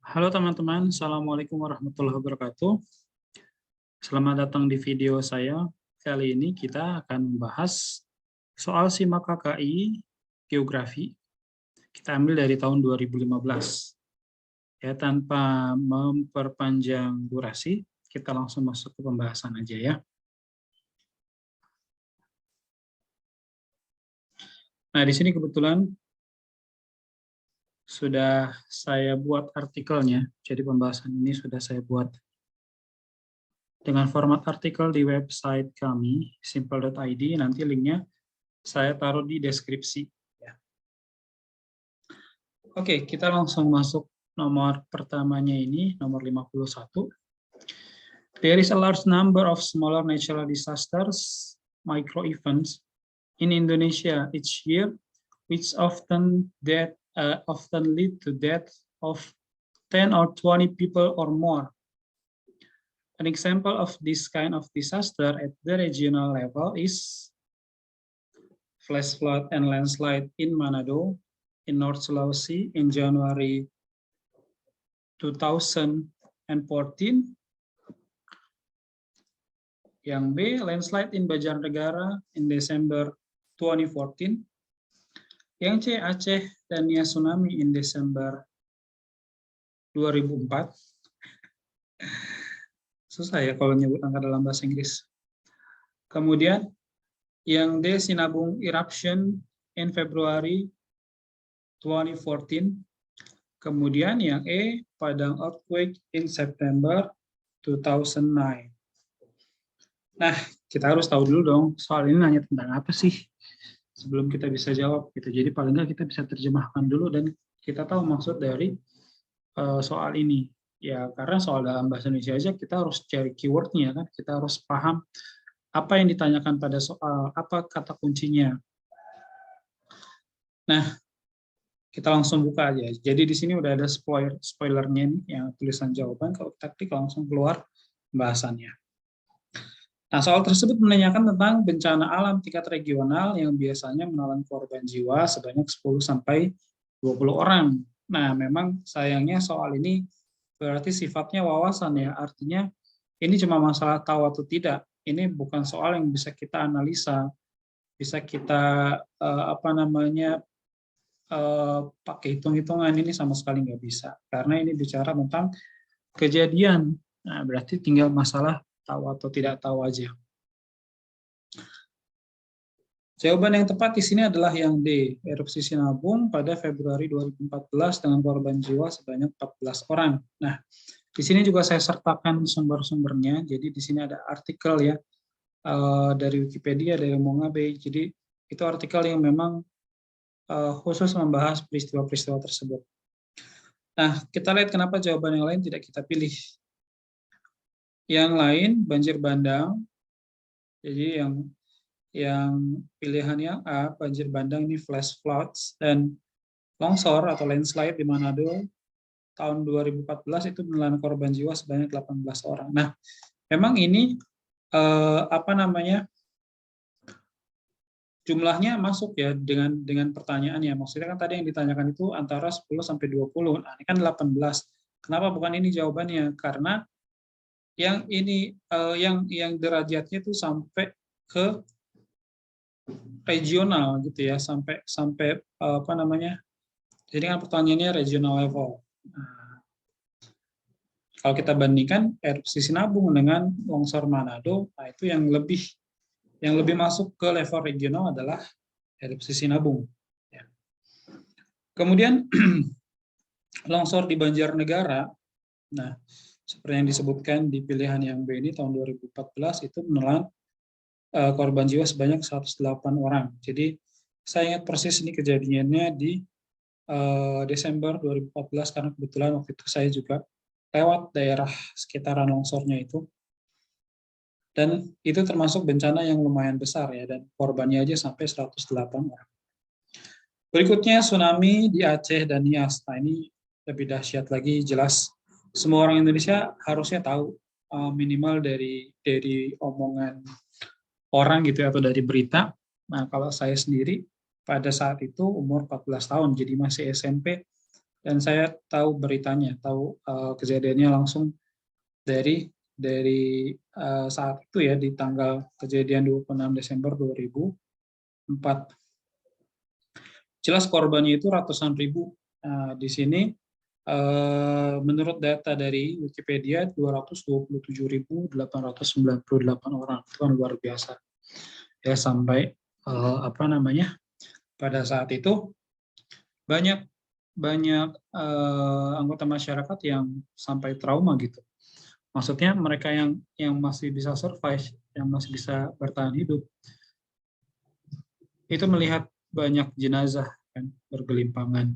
Halo teman-teman, Assalamualaikum warahmatullahi wabarakatuh. Selamat datang di video saya. Kali ini kita akan membahas soal SIMAK KKI Geografi. Kita ambil dari tahun 2015. Ya, tanpa memperpanjang durasi, kita langsung masuk ke pembahasan aja ya. Nah, di sini kebetulan sudah saya buat artikelnya. Jadi pembahasan ini sudah saya buat dengan format artikel di website kami, simple.id. Nanti linknya saya taruh di deskripsi. Oke, kita langsung masuk nomor pertamanya ini, nomor 51. There is a large number of smaller natural disasters, micro events, in Indonesia each year, which often lead to death of 10 or 20 people or more. An example of this kind of disaster at the regional level is flash flood and landslide in Manado, in North Sulawesi in January 2014. Yang B, landslide in Banjarnegara in December 2014. Yang C, Aceh dan Nia tsunami in Desember 2004. Susah ya kalau nyebut angka dalam bahasa Inggris. Kemudian yang D, Sinabung eruption in February 2014. Kemudian yang E, Padang earthquake in September 2009. Nah, kita harus tahu dulu dong, soal ini nanya tentang apa sih? Sebelum kita bisa jawab gitu. Jadi paling nggak kita bisa terjemahkan dulu dan kita tahu maksud dari soal ini. Ya, karena soal dalam bahasa Indonesia aja kita harus cari keywordnya kan. Kita harus paham apa yang ditanyakan pada soal, apa kata kuncinya. Nah, kita langsung buka aja. Jadi di sini udah ada spoilernya nih, yang tulisan jawaban. Kalau kita klik langsung keluar pembahasannya. Nah, soal tersebut menanyakan tentang bencana alam tingkat regional yang biasanya menelan korban jiwa sebanyak 10-20 orang. Nah, memang sayangnya soal ini berarti sifatnya wawasan ya, artinya ini cuma masalah tahu atau tidak. Ini bukan soal yang bisa kita analisa, bisa kita pakai hitung-hitungan, ini sama sekali nggak bisa. Karena ini bicara tentang kejadian, nah, berarti tinggal masalah tahu atau tidak tahu aja. Jawaban yang tepat di sini adalah yang D, erupsi Sinabung pada Februari 2014 dengan korban jiwa sebanyak 14 orang. Nah, di sini juga saya sertakan sumber-sumbernya. Jadi di sini ada artikel ya dari Wikipedia, dari Mongabe. Jadi itu artikel yang memang khusus membahas peristiwa-peristiwa tersebut. Nah, kita lihat kenapa jawaban yang lain tidak kita pilih. Yang lain banjir bandang. Jadi yang pilihan yang A, banjir bandang ini flash floods dan longsor atau landslide di Manado tahun 2014 itu menelan korban jiwa sebanyak 18 orang. Nah, memang ini jumlahnya masuk ya dengan pertanyaannya. Maksudnya kan tadi yang ditanyakan itu antara 10 sampai 20. Nah, ini kan 18. Kenapa bukan ini jawabannya? Karena yang ini yang derajatnya itu sampai ke regional gitu ya, sampai jadi kan pertanyaannya regional level. Nah, kalau kita bandingkan erupsi Sinabung dengan longsor Manado, nah itu yang lebih masuk ke level regional adalah erupsi Sinabung. Ya. Kemudian longsor di Banjarnegara, nah seperti yang disebutkan di pilihan yang B ini tahun 2014 itu menelan korban jiwa sebanyak 108 orang. Jadi saya ingat persis ini kejadiannya di Desember 2014 karena kebetulan waktu itu saya juga lewat daerah sekitaran longsornya itu. Dan itu termasuk bencana yang lumayan besar ya, dan korbannya aja sampai 108 orang. Berikutnya tsunami di Aceh dan Nias. Nah, ini lebih dahsyat lagi, jelas semua orang Indonesia harusnya tahu minimal dari omongan orang gitu atau dari berita. Nah, kalau saya sendiri pada saat itu umur 14 tahun, jadi masih SMP, dan saya tahu beritanya, tahu kejadiannya langsung dari saat itu ya, di tanggal kejadian 26 Desember 2004. Jelas korbannya itu ratusan ribu. Di sini menurut data dari Wikipedia 227.898 orang, itu kan luar biasa ya. Sampai pada saat itu banyak anggota masyarakat yang sampai trauma gitu. Maksudnya mereka yang masih bisa survive, yang masih bisa bertahan hidup, itu melihat banyak jenazah kan bergelimpangan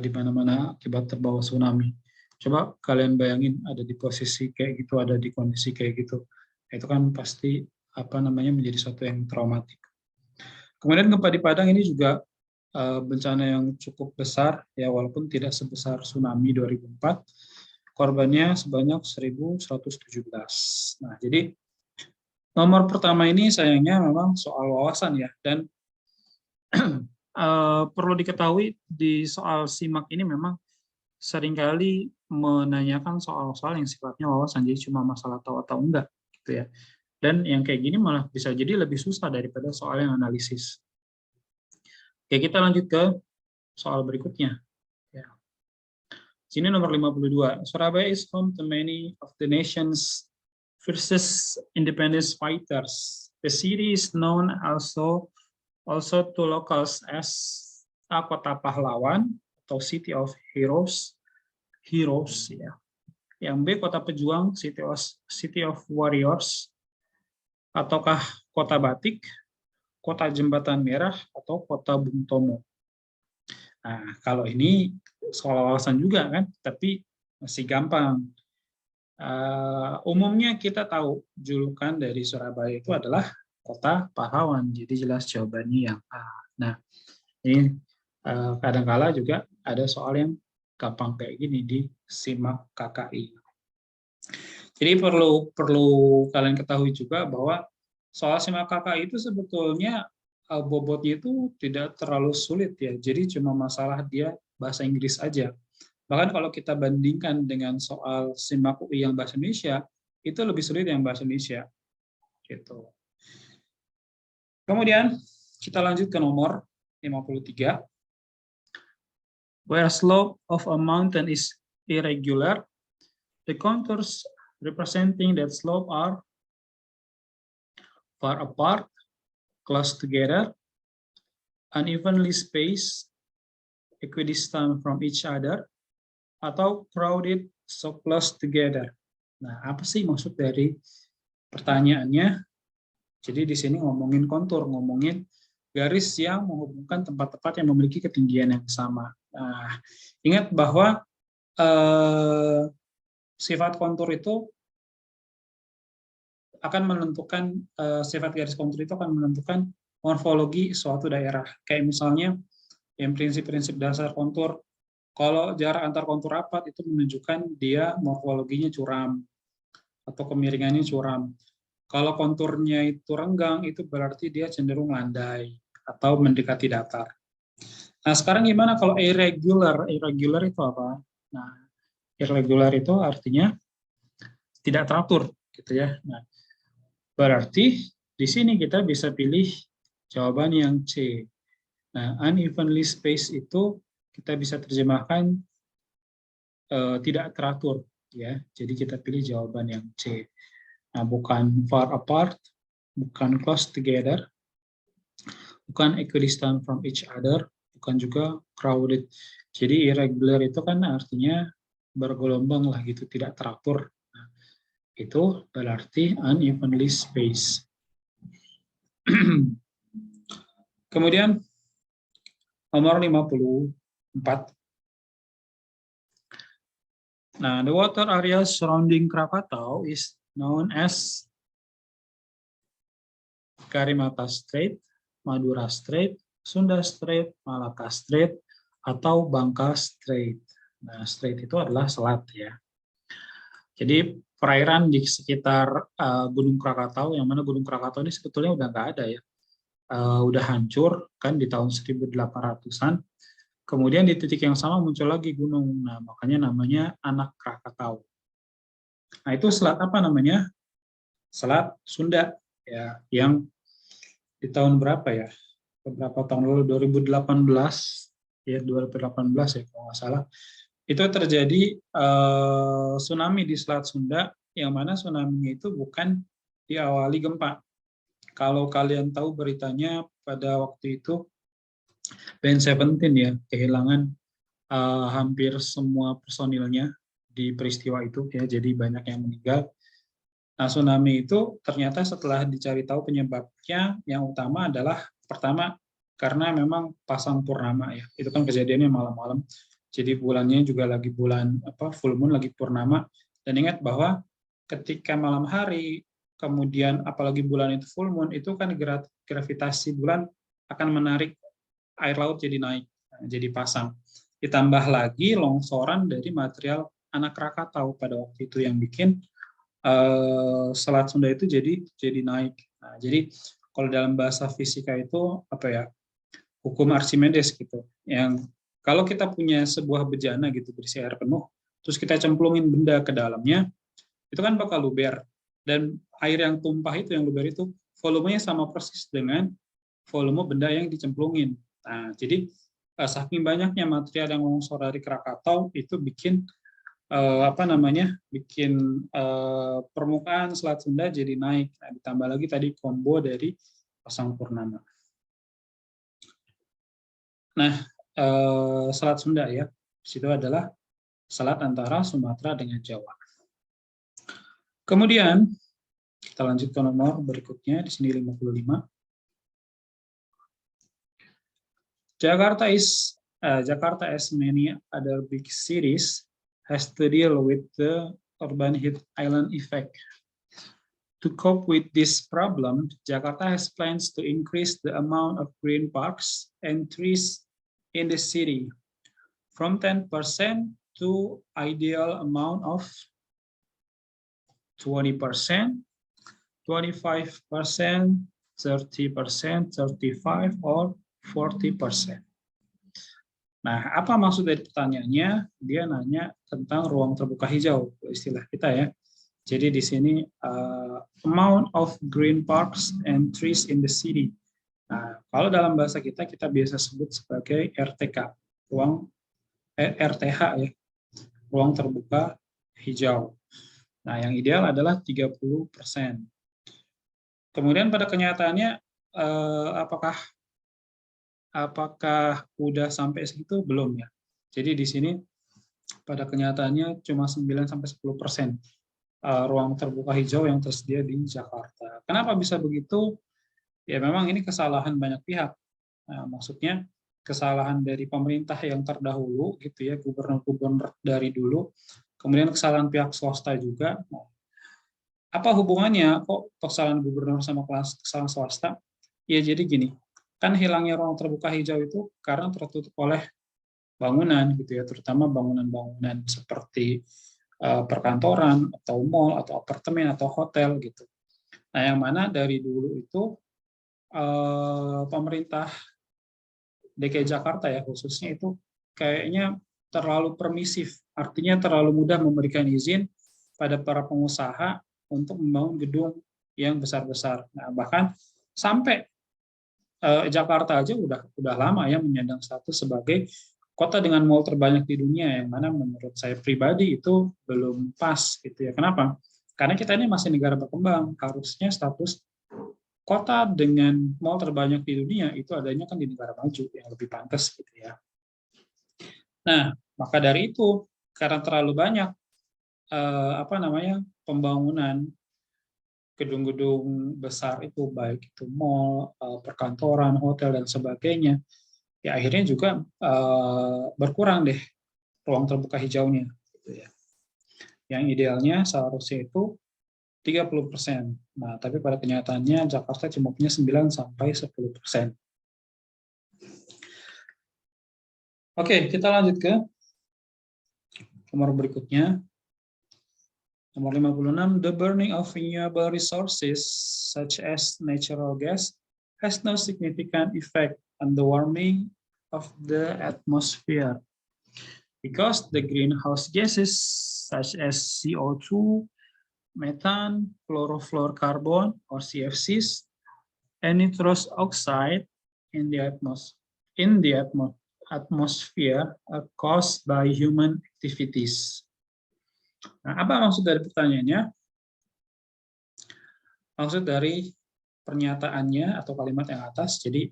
di mana-mana akibat terbawa tsunami. Coba kalian bayangin ada di posisi kayak gitu, ada di kondisi kayak gitu. Itu kan pasti menjadi sesuatu yang traumatik. Kemudian gempa di Padang ini juga bencana yang cukup besar ya, walaupun tidak sebesar tsunami 2004. Korbannya sebanyak 1.117. Nah, jadi nomor pertama ini sayangnya memang soal wawasan ya, dan perlu diketahui di soal SIMAK ini memang seringkali menanyakan soal-soal yang sifatnya wawasan, jadi cuma masalah tahu atau enggak gitu ya. Dan yang kayak gini malah bisa jadi lebih susah daripada soal yang analisis. Oke, kita lanjut ke soal berikutnya. Ya. Sini nomor 52. Surabaya is home to many of the nation's fiercest independence fighters. The city is known also to locals as Kota Pahlawan atau City of Heroes ya. Yang B, Kota Pejuang, City of Warriors, ataukah Kota Batik, Kota Jembatan Merah, atau Kota Bung Tomo. Nah, kalau ini soal wawasan juga kan, tapi masih gampang. Umumnya kita tahu julukan dari Surabaya itu adalah Kota Pahlawan, jadi jelas jawabannya yang A. Nah, ini kadang-kala juga ada soal yang gampang kayak gini di SIMAK KKI. Jadi perlu kalian ketahui juga bahwa soal SIMAK KKI itu sebetulnya bobotnya itu tidak terlalu sulit ya. Jadi cuma masalah dia bahasa Inggris aja. Bahkan kalau kita bandingkan dengan soal SIMAK UI yang bahasa Indonesia, itu lebih sulit yang bahasa Indonesia. Gitu. Kemudian kita lanjut ke nomor 53. Where slope of a mountain is irregular, the contours representing that slope are far apart, close together, unevenly spaced, equidistant from each other, atau crowded so close together. Nah, apa sih maksud dari pertanyaannya? Jadi di sini ngomongin kontur, ngomongin garis yang menghubungkan tempat-tempat yang memiliki ketinggian yang sama. Nah, ingat bahwa sifat kontur itu akan menentukan, sifat garis kontur itu akan menentukan morfologi suatu daerah. Kayak misalnya yang prinsip-prinsip dasar kontur, kalau jarak antar kontur rapat itu menunjukkan dia morfologinya curam atau kemiringannya curam. Kalau konturnya itu renggang, itu berarti dia cenderung landai atau mendekati datar. Nah, sekarang gimana kalau irregular? Irregular itu apa? Nah, irregular itu artinya tidak teratur, gitu ya. Nah, berarti di sini kita bisa pilih jawaban yang C. Nah, unevenly spaced itu kita bisa terjemahkan tidak teratur, ya. Jadi kita pilih jawaban yang C. Nah, bukan far apart, bukan close together, bukan equidistant from each other, bukan juga crowded. Jadi irregular itu kan artinya bergelombang lah gitu, tidak teratur. Nah, itu berarti unevenly spaced. Kemudian nomor 54. Nah, the water area surrounding Krakatau is known as Karimata Strait, Madura Strait, Sunda Strait, Malacca Strait, atau Bangka Strait. Nah, strait itu adalah selat ya. Jadi perairan di sekitar Gunung Krakatau, yang mana Gunung Krakatau ini sebetulnya udah nggak ada ya. Udah hancur kan di tahun 1800-an. Kemudian di titik yang sama muncul lagi gunung. Nah, makanya namanya Anak Krakatau. Nah, itu selat apa namanya? Selat Sunda ya, yang di tahun berapa ya? Beberapa tahun lalu 2018 ya, 2018 ya kalau nggak salah. Itu terjadi tsunami di Selat Sunda, yang mana tsunami-nya itu bukan diawali gempa. Kalau kalian tahu beritanya pada waktu itu Band 17 ya kehilangan hampir semua personilnya di peristiwa itu ya, jadi banyak yang meninggal. Nah, tsunami itu ternyata setelah dicari tahu penyebabnya, yang utama adalah pertama karena memang pasang purnama ya. Itu kan kejadiannya malam-malam. Jadi bulannya juga lagi bulan full moon, lagi purnama. Dan ingat bahwa ketika malam hari kemudian apalagi bulan itu full moon, itu kan gravitasi bulan akan menarik air laut jadi naik, jadi pasang. Ditambah lagi longsoran dari material Anak Krakatau pada waktu itu yang bikin Selat Sunda itu jadi naik. Nah, jadi kalau dalam bahasa fisika itu apa ya, hukum Archimedes gitu. Yang kalau kita punya sebuah bejana gitu berisi air penuh, terus kita cemplungin benda ke dalamnya, itu kan bakal luber. Dan air yang tumpah itu, yang luber itu, volumenya sama persis dengan volume benda yang dicemplungin. Nah, jadi saking banyaknya material yang longsor dari Krakatau itu bikin bikin permukaan Selat Sunda jadi naik. Nah, ditambah lagi tadi combo dari pasang purnama. Nah, Selat Sunda ya, situ adalah selat antara Sumatera dengan Jawa. Kemudian kita lanjut ke nomor berikutnya, di sini 55. Jakarta, as many other big cities, has to deal with the urban heat island effect. To cope with this problem, Jakarta has plans to increase the amount of green parks and trees in the city from 10% to ideal amount of 20%, 25%, 30%, 35%, or 40%. Nah, apa maksud dari pertanyaannya? Dia nanya tentang ruang terbuka hijau, istilah kita ya. Jadi di sini amount of green parks and trees in the city. Nah, kalau dalam bahasa kita biasa sebut sebagai RTK, RTH ya, ruang terbuka hijau. Nah, yang ideal adalah 30%. Kemudian pada kenyataannya apakah udah sampai segitu? Belum ya. Jadi di sini pada kenyataannya cuma 9-10% ruang terbuka hijau yang tersedia di Jakarta. Kenapa bisa begitu? Ya memang ini kesalahan banyak pihak. Nah, maksudnya kesalahan dari pemerintah yang terdahulu gitu ya, gubernur-gubernur dari dulu, kemudian kesalahan pihak swasta juga. Apa hubungannya kok kesalahan gubernur sama kesalahan swasta? Ya jadi gini, kan hilangnya ruang terbuka hijau itu karena tertutup oleh bangunan gitu ya, terutama bangunan-bangunan seperti perkantoran atau mall atau apartemen atau hotel gitu. Nah, yang mana dari dulu itu pemerintah DKI Jakarta ya khususnya itu kayaknya terlalu permisif, artinya terlalu mudah memberikan izin pada para pengusaha untuk membangun gedung yang besar-besar. Nah, bahkan sampai Jakarta aja udah lama ya menyandang status sebagai kota dengan mall terbanyak di dunia, yang mana menurut saya pribadi itu belum pas gitu ya. Kenapa? Karena kita ini masih negara berkembang, harusnya status kota dengan mall terbanyak di dunia itu adanya kan di negara maju yang lebih pantas gitu ya. Nah, maka dari itu karena terlalu banyak pembangunan gedung-gedung besar itu, baik itu mall, perkantoran, hotel dan sebagainya, ya akhirnya juga berkurang deh ruang terbuka hijaunya gitu ya. Yang idealnya seharusnya itu 30%. Nah, tapi pada kenyataannya Jakarta cuma punya 9-10%. Oke, kita lanjut ke nomor berikutnya. Nomor 56, the burning of renewable resources such as natural gas has no significant effect on the warming of the atmosphere. Because the greenhouse gases such as CO2, methane, chlorofluorocarbon or CFCs, and nitrous oxide in the atmosphere are caused by human activities. Nah, apa maksud dari pertanyaannya? Maksud dari pernyataannya atau kalimat yang atas, jadi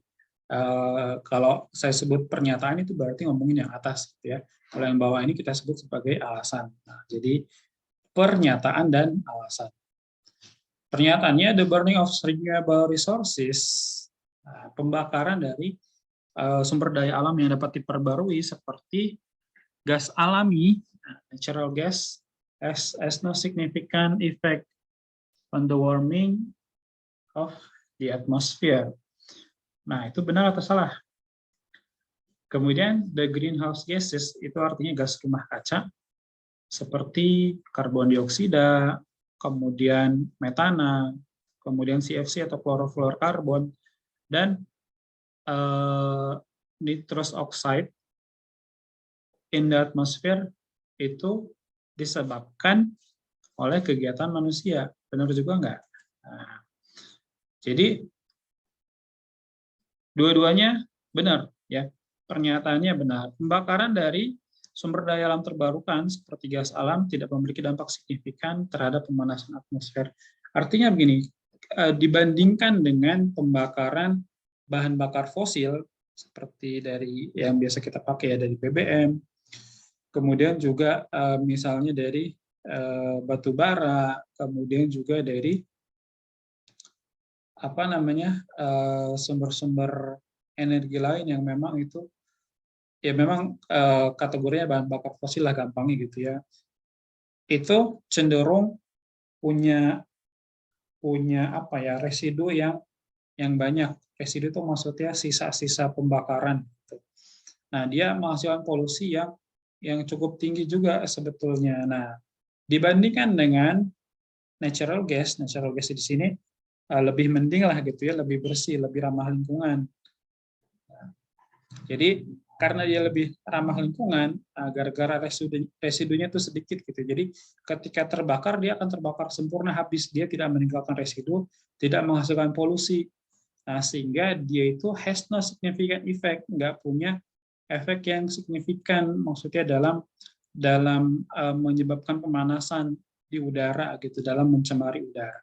kalau saya sebut pernyataan itu berarti ngomongin yang atas, gitu ya. Kalau yang bawah ini kita sebut sebagai alasan. Nah, jadi pernyataan dan alasan. Pernyataannya, the burning of renewable resources, pembakaran dari sumber daya alam yang dapat diperbarui seperti gas alami, natural gas, has no significant effect on the warming of the atmosphere. Nah, itu benar atau salah? Kemudian, the greenhouse gases itu artinya gas rumah kaca, seperti karbon dioksida, kemudian metana, kemudian CFC atau chlorofluorokarbon, dan nitrous oxide in the atmosphere itu disebabkan oleh kegiatan manusia. Benar juga nggak? Nah, jadi dua-duanya benar, ya. Pernyataannya benar. Pembakaran dari sumber daya alam terbarukan seperti gas alam tidak memiliki dampak signifikan terhadap pemanasan atmosfer. Artinya begini, dibandingkan dengan pembakaran bahan bakar fosil seperti dari yang biasa kita pakai ya, dari BBM, kemudian juga misalnya dari batu bara, kemudian juga dari sumber-sumber energi lain yang memang itu ya memang kategorinya bahan bakar fosil lah gampangnya gitu ya. Itu cenderung punya residu yang banyak. Residu itu maksudnya sisa-sisa pembakaran. Nah, dia menghasilkan polusi yang cukup tinggi juga sebetulnya. Nah, dibandingkan dengan natural gas di sini lebih mending lah gitu ya, lebih bersih, lebih ramah lingkungan. Jadi karena dia lebih ramah lingkungan, gara-gara residunya itu sedikit gitu. Jadi ketika terbakar dia akan terbakar sempurna habis, dia tidak meninggalkan residu, tidak menghasilkan polusi. Nah, sehingga dia itu has no significant effect, nggak punya efek yang signifikan, maksudnya dalam menyebabkan pemanasan di udara gitu, dalam mencemari udara.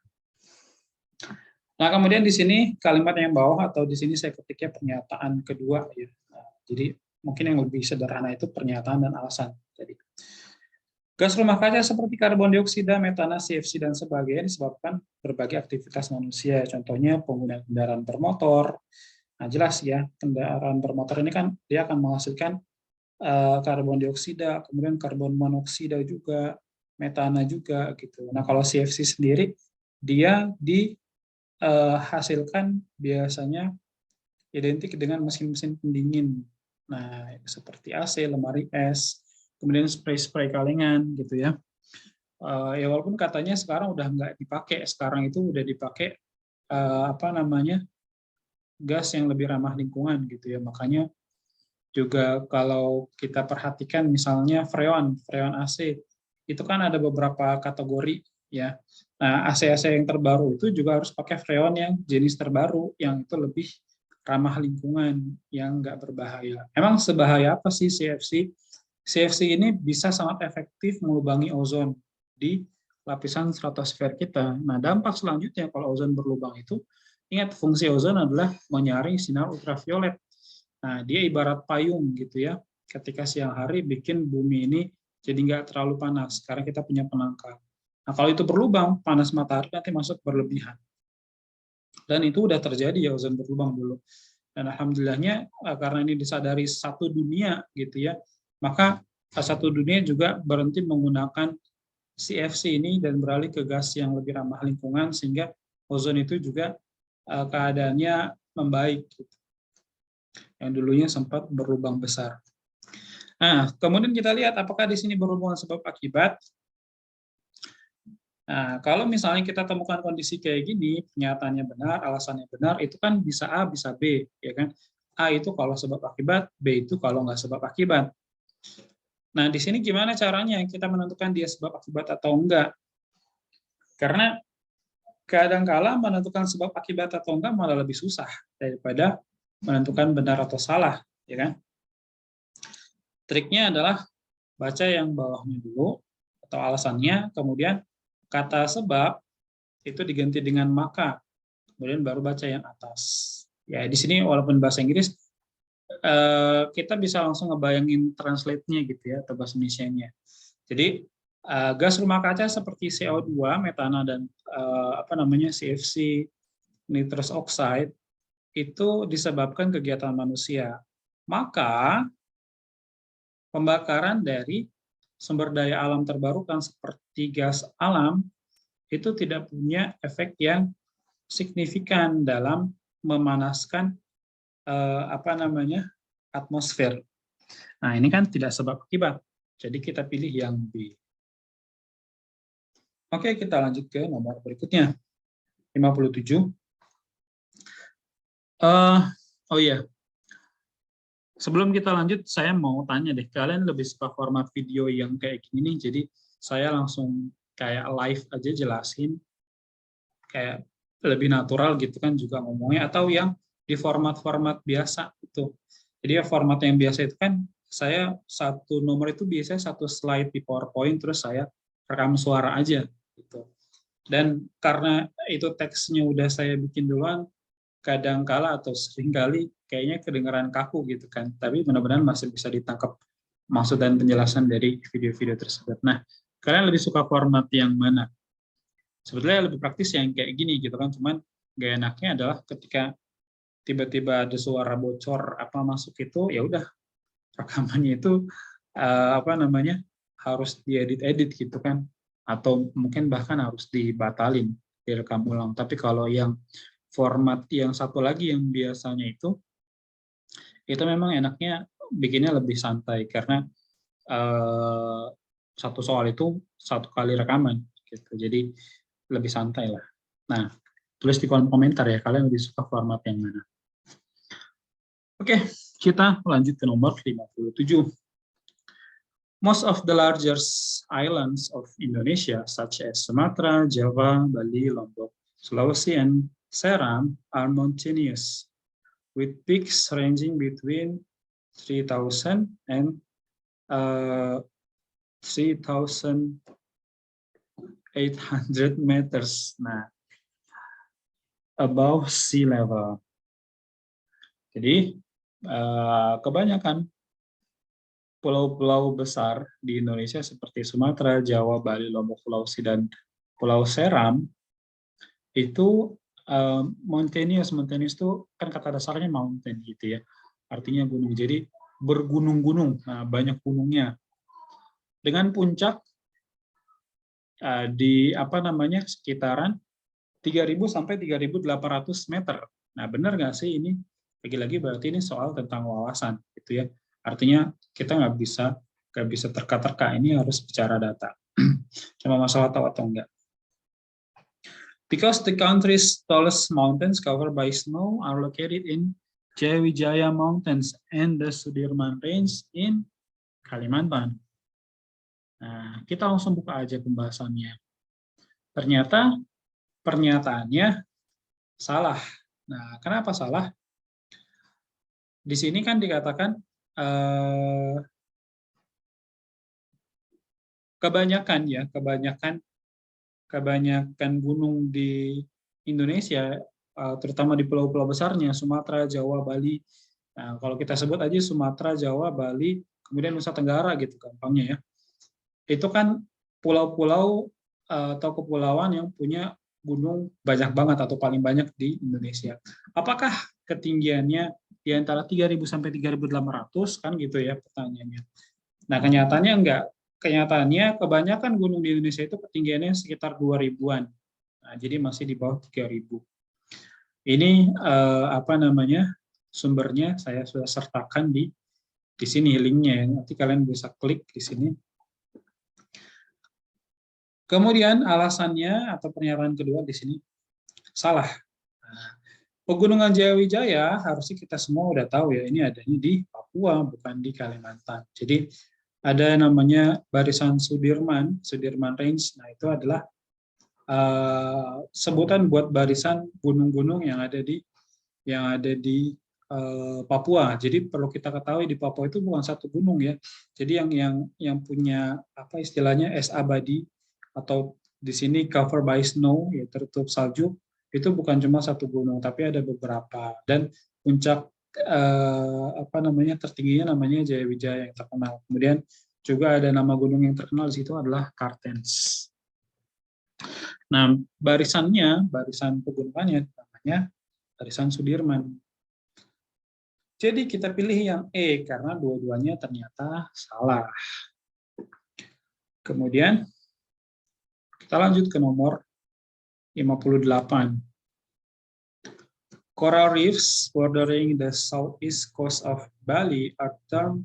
Nah, kemudian di sini kalimat yang bawah atau di sini saya ketiknya pernyataan kedua ya. Nah, jadi mungkin yang lebih sederhana itu pernyataan dan alasan. Jadi gas rumah kaca seperti karbon dioksida, metana, CFC dan sebagainya disebabkan berbagai aktivitas manusia. Contohnya penggunaan kendaraan bermotor. Nah, jelas ya, kendaraan bermotor ini kan dia akan menghasilkan karbon dioksida, kemudian karbon monoksida juga, metana juga gitu. Nah, kalau CFC sendiri dia dihasilkan biasanya identik dengan mesin-mesin pendingin. Nah, seperti AC, lemari es, kemudian spray-spray kalengan gitu ya. Ya walaupun katanya sekarang udah nggak dipakai, sekarang itu udah dipakai gas yang lebih ramah lingkungan gitu ya. Makanya juga kalau kita perhatikan misalnya freon AC itu kan ada beberapa kategori ya. Nah, AC-AC yang terbaru itu juga harus pakai freon yang jenis terbaru yang itu lebih ramah lingkungan, yang nggak berbahaya. Emang sebahaya apa sih CFC? CFC ini bisa sangat efektif melubangi ozon di lapisan stratosfer kita. Nah, dampak selanjutnya kalau ozon berlubang itu, ingat fungsi ozon adalah menyaring sinar ultraviolet. Nah, dia ibarat payung gitu ya. Ketika siang hari bikin bumi ini jadi nggak terlalu panas, karena kita punya penangkal. Nah, kalau itu berlubang, panas matahari nanti masuk berlebihan. Dan itu udah terjadi ya, ozon berlubang dulu. Dan alhamdulillahnya karena ini disadari satu dunia gitu ya, maka satu dunia juga berhenti menggunakan CFC ini dan beralih ke gas yang lebih ramah lingkungan, sehingga ozon itu juga keadaannya membaik gitu. Yang dulunya sempat berlubang besar. Nah, kemudian kita lihat apakah di sini berhubungan sebab akibat. Nah, kalau misalnya kita temukan kondisi kayak gini, pernyataannya benar, alasannya benar, itu kan bisa A, bisa B, ya kan? A itu kalau sebab akibat, B itu kalau nggak sebab akibat. Nah, di sini gimana caranya kita menentukan dia sebab akibat atau enggak? Karena kadang-kala menentukan sebab akibat atau enggak malah lebih susah daripada menentukan benar atau salah, ya kan? Triknya adalah baca yang bawahnya dulu atau alasannya, kemudian kata sebab itu diganti dengan maka, kemudian baru baca yang atas. Ya, di sini walaupun bahasa Inggris kita bisa langsung ngebayangin translate-nya gitu ya, atau bahasa Indonesia-nya. Jadi gas rumah kaca seperti CO2, metana dan CFC, nitrous oxide itu disebabkan kegiatan manusia. Maka pembakaran dari sumber daya alam terbarukan seperti gas alam itu tidak punya efek yang signifikan dalam memanaskan atmosfer. Nah, ini kan tidak sebab akibat. Jadi kita pilih yang B. Oke, kita lanjut ke nomor berikutnya. 57. Oh iya. Sebelum kita lanjut, saya mau tanya deh, kalian lebih suka format video yang kayak gini nih, jadi saya langsung kayak live aja jelasin, kayak lebih natural gitu kan juga ngomongnya, atau yang di format-format biasa itu. Jadi ya format yang biasa itu kan, saya satu nomor itu biasanya satu slide di PowerPoint, terus saya rekam suara aja gitu. Dan karena itu teksnya udah saya bikin duluan, kadang-kala atau seringkali kayaknya kedengaran kaku gitu kan, tapi benar-benar masih bisa ditangkap maksud dan penjelasan dari video-video tersebut. Nah, kalian lebih suka format yang mana? Sebetulnya lebih praktis yang kayak gini gitu kan, cuman gak enaknya adalah ketika tiba-tiba ada suara bocor apa masuk itu, ya udah rekamannya itu harus diedit-edit gitu kan, atau mungkin bahkan harus dibatalin, direkam ulang. Tapi kalau yang format yang satu lagi yang biasanya itu memang enaknya bikinnya lebih santai karena satu soal itu satu kali rekaman gitu, jadi lebih santai lah. Nah, tulis di kolom komentar ya kalian lebih suka format yang mana. Oke, kita lanjut ke nomor 57. Most of the largest islands of Indonesia, such as Sumatra, Java, Bali, Lombok, Sulawesi, and Seram, are mountainous, with peaks ranging between 3,000 and 3,800 meters. Nah, above sea level. Jadi, kebanyakan pulau-pulau besar di Indonesia seperti Sumatera, Jawa, Bali, Lombok, Sulawesi, dan Pulau Seram itu mountainous. Mountainous itu kan kata dasarnya mountain gitu ya, artinya gunung. Jadi bergunung-gunung, nah, banyak gunungnya. Dengan puncak di sekitaran 3.000 sampai 3.800 meter. Nah, benar nggak sih ini? Lagi-lagi berarti ini soal tentang wawasan gitu ya. Artinya kita nggak bisa terka-terka, ini harus bicara data. Cuma masalah tahu atau enggak. Because the country's tallest mountains covered by snow are located in Jayawijaya Mountains and the Sudirman Range in Kalimantan. Nah, kita langsung buka aja pembahasannya. Ternyata pernyataannya salah. Nah, kenapa salah? Di sini kan dikatakan kebanyakan gunung di Indonesia, terutama di pulau-pulau besarnya, Sumatera, Jawa, Bali. Nah, kalau kita sebut aja Sumatera, Jawa, Bali, kemudian Nusa Tenggara gitu gampangnya ya. Itu kan pulau-pulau atau kepulauan yang punya gunung banyak banget atau paling banyak di Indonesia. Apakah ketinggiannya di antara 3.000 sampai 3.800 kan gitu ya pertanyaannya. Nah, kenyataannya enggak. Kenyataannya kebanyakan gunung di Indonesia itu ketinggiannya sekitar 2.000-an. Nah, jadi masih di bawah 3.000. Ini sumbernya saya sudah sertakan di sini linknya. Nanti kalian bisa klik di sini. Kemudian alasannya atau pernyataan kedua di sini salah. Nah, Pegunungan Jayawijaya harusnya kita semua udah tahu ya, ini adanya di Papua, bukan di Kalimantan. Jadi ada namanya barisan Sudirman Range. Nah, itu adalah sebutan buat barisan gunung-gunung yang ada di Papua. Jadi perlu kita ketahui di Papua itu bukan satu gunung ya. Jadi yang punya apa istilahnya es abadi atau di sini cover by snow, ya tertutup salju, itu bukan cuma satu gunung tapi ada beberapa, dan puncak apa namanya tertingginya namanya Jayawijaya yang terkenal. Kemudian juga ada nama gunung yang terkenal di situ adalah Kartens. Nah, barisan pegunungannya namanya barisan Sudirman. Jadi kita pilih yang E karena dua-duanya ternyata salah. Kemudian kita lanjut ke nomor 58. Coral reefs bordering the southeast coast of Bali are termed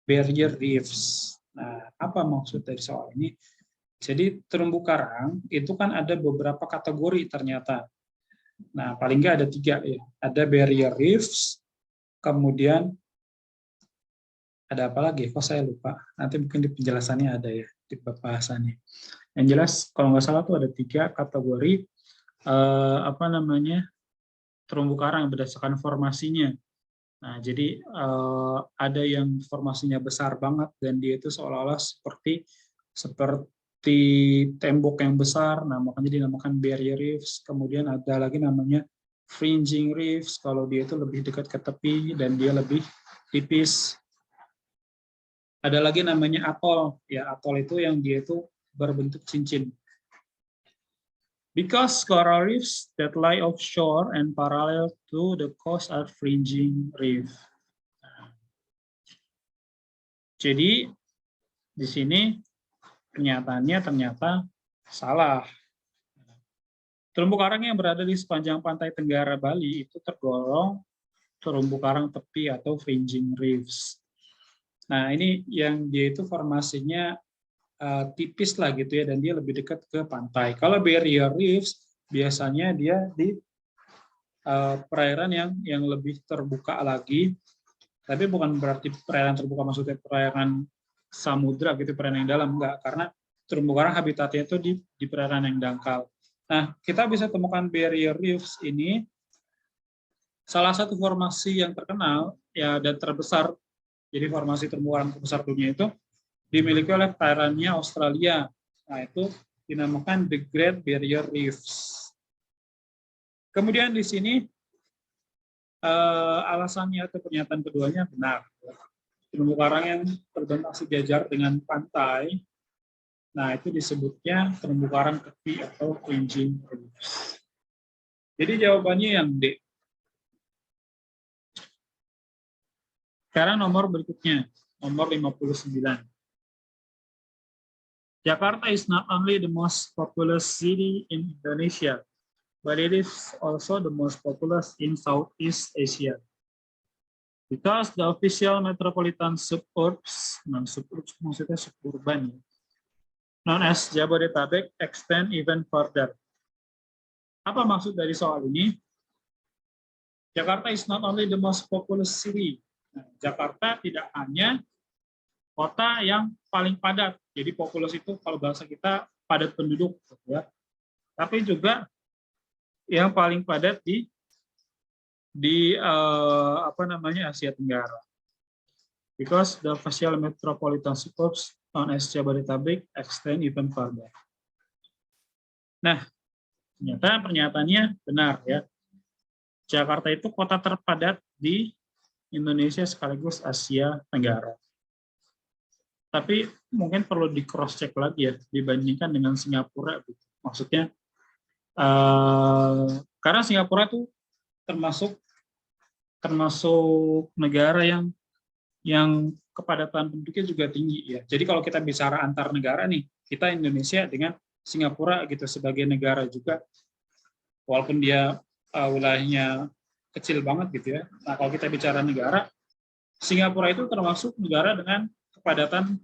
barrier reefs. Nah, apa maksud dari soal ini? Jadi terumbu karang itu kan ada beberapa kategori ternyata. Nah, paling nggak ada 3 ya. Ada barrier reefs, kemudian ada apa lagi? Kok saya lupa. Nanti mungkin di penjelasannya ada ya, di pembahasannya. Yang jelas kalau nggak salah tuh ada 3 kategori apa namanya terumbu karang berdasarkan formasinya. Nah, jadi ada yang formasinya besar banget dan dia itu seolah-olah seperti tembok yang besar. Nah, makanya dinamakan barrier reefs. Kemudian ada lagi namanya fringing reefs kalau dia itu lebih dekat ke tepi dan dia lebih tipis. Ada lagi namanya atol. Ya, atol itu yang dia itu berbentuk cincin. Because coral reefs that lie offshore and parallel to the coast are fringing reef. Jadi di sini kenyataannya ternyata salah. Terumbu karang yang berada di sepanjang pantai Tenggara Bali itu tergolong terumbu karang tepi atau fringing reefs. Nah, ini yang dia itu formasinya tipis lah gitu ya, dan dia lebih dekat ke pantai. Kalau barrier reefs biasanya dia di perairan yang lebih terbuka lagi, tapi bukan berarti perairan terbuka maksudnya perairan samudra gitu, perairan yang dalam, enggak, karena terumbu karang habitatnya itu di perairan yang dangkal. Nah, kita bisa temukan barrier reefs ini salah satu formasi yang terkenal ya dan terbesar. Jadi formasi terumbu karang terbesar dunia itu dimiliki oleh perairannya Australia. Nah, itu dinamakan The Great Barrier Reefs. Kemudian di sini alasannya atau pernyataan keduanya benar. Terumbu karang yang terbentang sejajar dengan pantai, nah itu disebutnya terumbu karang tepi atau fringing reefs. Jadi jawabannya yang D. Sekarang nomor berikutnya, nomor 59. Jakarta is not only the most populous city in Indonesia, but it is also the most populous in Southeast Asia. Because the official metropolitan suburbs, non-suburbs maksudnya suburban, known as Jabodetabek, extend even further. Apa maksud dari soal ini? Jakarta is not only the most populous city. Nah, Jakarta tidak hanya kota yang paling padat, jadi populasi itu kalau bahasa kita padat penduduk, ya. Tapi juga yang paling padat di apa namanya Asia Tenggara. Because the official metropolitan suburbs known as Jabodetabek extend even further. Nah, ternyata pernyataannya benar ya. Jakarta itu kota terpadat di Indonesia sekaligus Asia Tenggara. Tapi mungkin perlu di cross check lagi ya dibandingkan dengan Singapura. Maksudnya karena Singapura itu termasuk negara yang kepadatan penduduknya juga tinggi ya. Jadi kalau kita bicara antar negara nih, kita Indonesia dengan Singapura gitu sebagai negara juga, walaupun dia wilayahnya kecil banget gitu ya. Nah kalau kita bicara negara, Singapura itu termasuk negara dengan kepadatan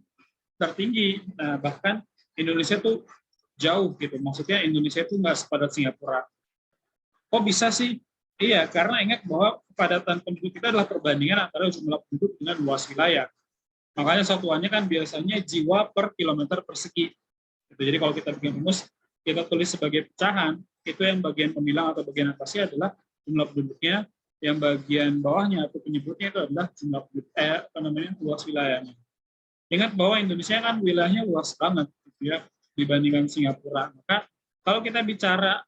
tertinggi. Nah, bahkan Indonesia tuh jauh gitu. Maksudnya Indonesia itu nggak sepadat Singapura. Kok bisa sih Iya, karena ingat bahwa kepadatan penduduk kita adalah perbandingan antara jumlah penduduk dengan luas wilayah. Makanya satuannya kan biasanya jiwa per kilometer persegi. Jadi kalau kita bikin rumus, kita tulis sebagai pecahan, itu yang bagian pemilang atau bagian atasnya adalah jumlah penduduknya, yang bagian bawahnya atau penyebutnya itu adalah jumlah luas wilayahnya. Ingat bahwa Indonesia kan wilayahnya luas banget gitu ya dibandingkan Singapura. Maka kalau kita bicara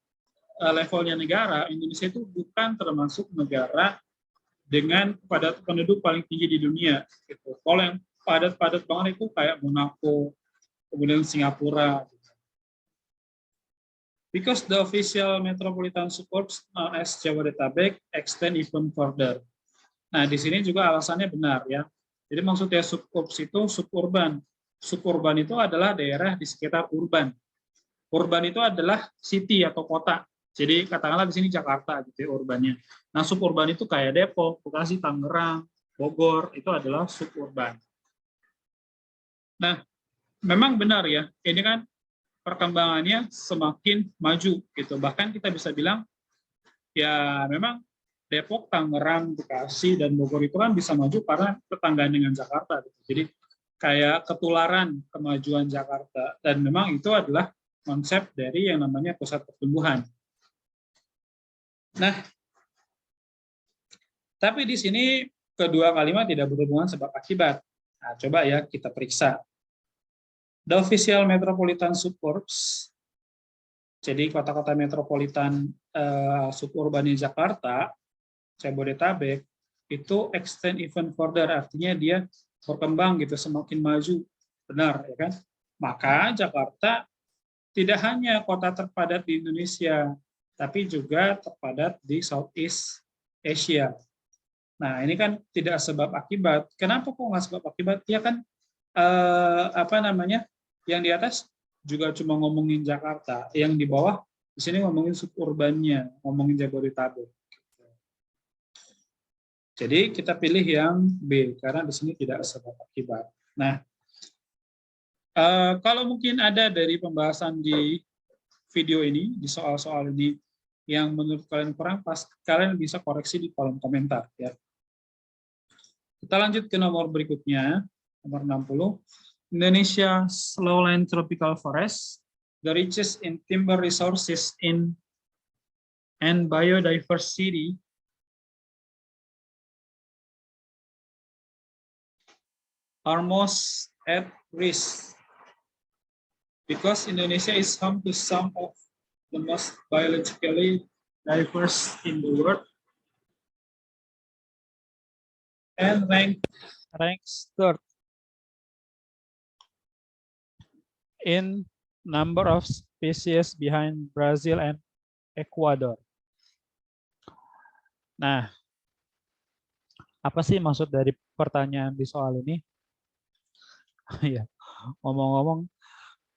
levelnya negara, Indonesia itu bukan termasuk negara dengan padat penduduk paling tinggi di dunia. Gitu. Kalau yang padat-padat banget itu kayak Monaco, kemudian Singapura. Because the official metropolitan suburbs known as Jabodetabek extend even further. Nah, di sini juga alasannya benar ya. Jadi maksudnya suburbs itu suburban. Suburban itu adalah daerah di sekitar urban. Urban itu adalah city atau kota. Jadi katakanlah di sini Jakarta gitu ya urbannya. Nah, suburban itu kayak Depok, Bekasi, Tangerang, Bogor, itu adalah suburban. Nah, memang benar ya. Ini kan perkembangannya semakin maju gitu. Bahkan kita bisa bilang ya memang Depok, Tangerang, Bekasi, dan Bogor itu kan bisa maju karena tetanggaan dengan Jakarta. Gitu. Jadi kayak ketularan kemajuan Jakarta. Dan memang itu adalah konsep dari yang namanya pusat pertumbuhan. Nah, tapi di sini kedua kalimat tidak berhubungan sebab akibat. Nah, coba ya kita periksa. The official metropolitan suburbs, jadi kota-kota metropolitan suburban di Jakarta, Jabodetabek, itu extend even further, artinya dia berkembang gitu, semakin maju. Benar, ya kan? Maka Jakarta tidak hanya kota terpadat di Indonesia, tapi juga terpadat di Southeast Asia. Nah, ini kan tidak sebab akibat. Kenapa kok nggak sebab akibat? Ya kan, yang di atas juga cuma ngomongin Jakarta, yang di bawah di sini ngomongin suburbannya, ngomongin Jabodetabek. Jadi kita pilih yang B karena di sini tidak sebab akibat. Nah, kalau mungkin ada dari pembahasan di video ini, di soal-soal ini yang menurut kalian kurang pas, kalian bisa koreksi di kolom komentar ya. Kita lanjut ke nomor berikutnya, nomor 60. Indonesia lowland tropical forest, the richest in timber resources and biodiversity, are most at risk because Indonesia is home to some of the most biologically diverse in the world and ranks third in number of species behind Brazil and Ecuador. Nah, apa sih maksud dari pertanyaan di soal ini? Ya, ngomong-ngomong,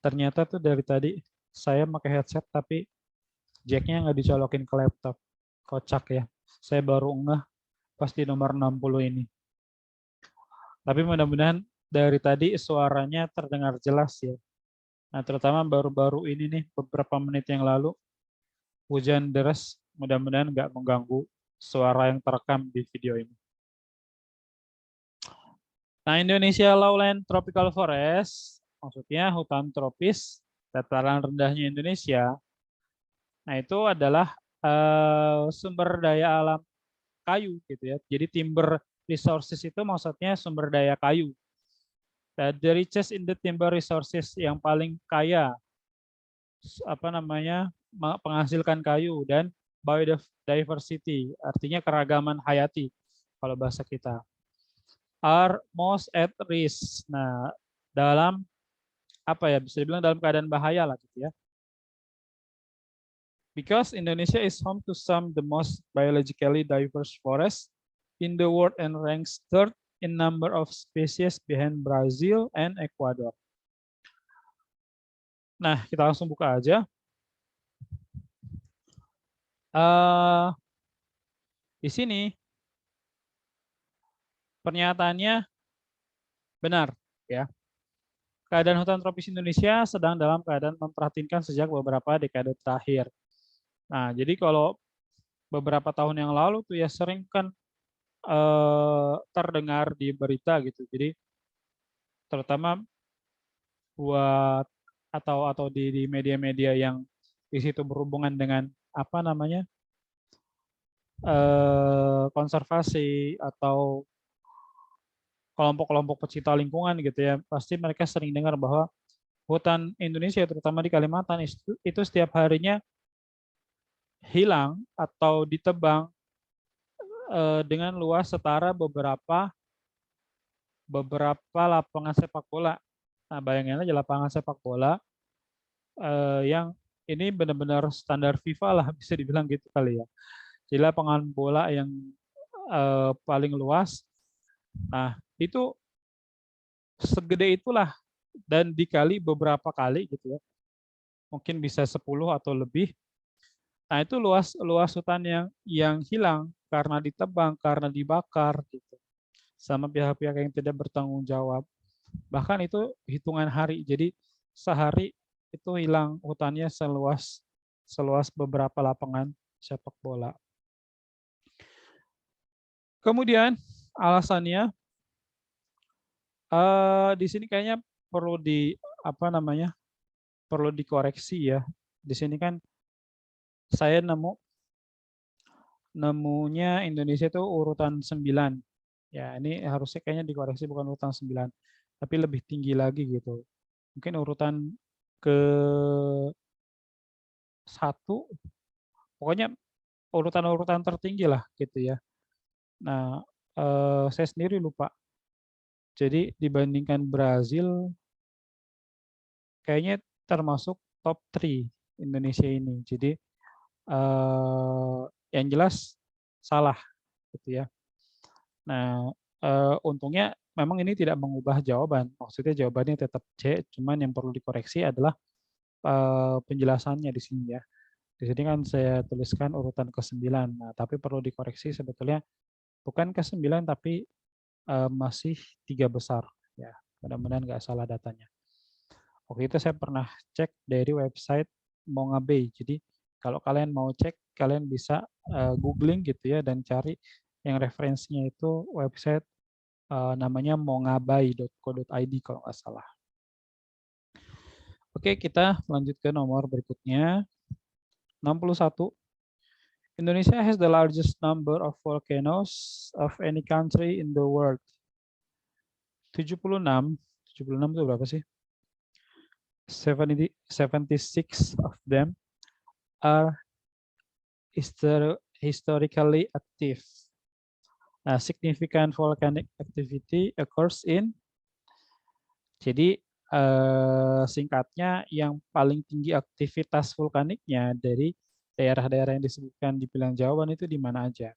ternyata tuh dari tadi saya pakai headset tapi jacknya nggak dicolokin ke laptop. Kocak ya. Saya baru ngeh pas di nomor 60 ini. Tapi mudah-mudahan dari tadi suaranya terdengar jelas ya. Nah, terutama baru-baru ini nih, beberapa menit yang lalu, hujan deras, mudah-mudahan nggak mengganggu suara yang terekam di video ini. Nah, Indonesia Lowland Tropical Forest, maksudnya hutan tropis, dataran rendahnya Indonesia. Nah, itu adalah sumber daya alam kayu, gitu ya. Jadi timber resources itu maksudnya sumber daya kayu. The richest in the timber resources, yang paling kaya penghasilkan kayu, dan biodiversity artinya keragaman hayati kalau bahasa kita, are most at risk. Nah, dalam bisa dibilang dalam keadaan bahaya lah gitu ya. Because Indonesia is home to some the most biologically diverse forests in the world and ranks third in number of species behind Brazil and Ecuador. Nah, kita langsung buka aja. Di sini pernyataannya benar, ya. Keadaan hutan tropis Indonesia sedang dalam keadaan memprihatinkan sejak beberapa dekade terakhir. Nah, jadi kalau beberapa tahun yang lalu tuh ya sering kan terdengar di berita gitu. Jadi terutama buat atau di media-media yang di situ berhubungan dengan apa namanya konservasi atau kelompok-kelompok pecinta lingkungan gitu ya, pasti mereka sering dengar bahwa hutan Indonesia terutama di Kalimantan itu setiap harinya hilang atau ditebang dengan luas setara beberapa lapangan sepak bola. Nah, bayangin aja lapangan sepak bola yang ini benar-benar standar FIFA lah bisa dibilang gitu kali ya. Jadi lapangan bola yang paling luas. Nah, itu segede itulah dan dikali beberapa kali gitu ya. Mungkin bisa 10 atau lebih. Nah, itu luas hutan yang hilang karena ditebang, karena dibakar gitu. Sama pihak-pihak yang tidak bertanggung jawab. Bahkan itu hitungan hari. Jadi sehari itu hilang hutannya seluas beberapa lapangan sepak bola. Kemudian alasannya di sini kayaknya perlu perlu dikoreksi ya. Di sini kan saya nemunya Indonesia itu urutan 9. Ya, ini harusnya kayaknya dikoreksi bukan urutan 9, tapi lebih tinggi lagi gitu. Mungkin urutan ke 1, pokoknya urutan-urutan tertinggi lah gitu ya. Nah, saya sendiri lupa. Jadi dibandingkan Brazil, kayaknya termasuk top 3 Indonesia ini. Jadi yang jelas salah gitu ya. Nah, untungnya memang ini tidak mengubah jawaban. Maksudnya jawabannya tetap C, cuman yang perlu dikoreksi adalah penjelasannya di sini ya. Di sini kan saya tuliskan urutan ke-9. Nah, tapi perlu dikoreksi sebetulnya bukan ke-9 tapi masih 3 besar ya. Mudah-mudahan nggak salah datanya. Waktu itu saya pernah cek dari website Mongabay. Jadi kalau kalian mau cek, kalian bisa googling gitu ya dan cari yang referensinya itu website namanya mongabay.co.id kalau nggak salah. Oke, kita lanjut ke nomor berikutnya. 61. Indonesia has the largest number of volcanoes of any country in the world. 76 itu berapa sih? 76 of them are historically active. Nah, significant volcanic activity occurs in. Jadi singkatnya yang paling tinggi aktivitas vulkaniknya dari daerah-daerah yang disebutkan di pilihan jawaban itu di mana aja?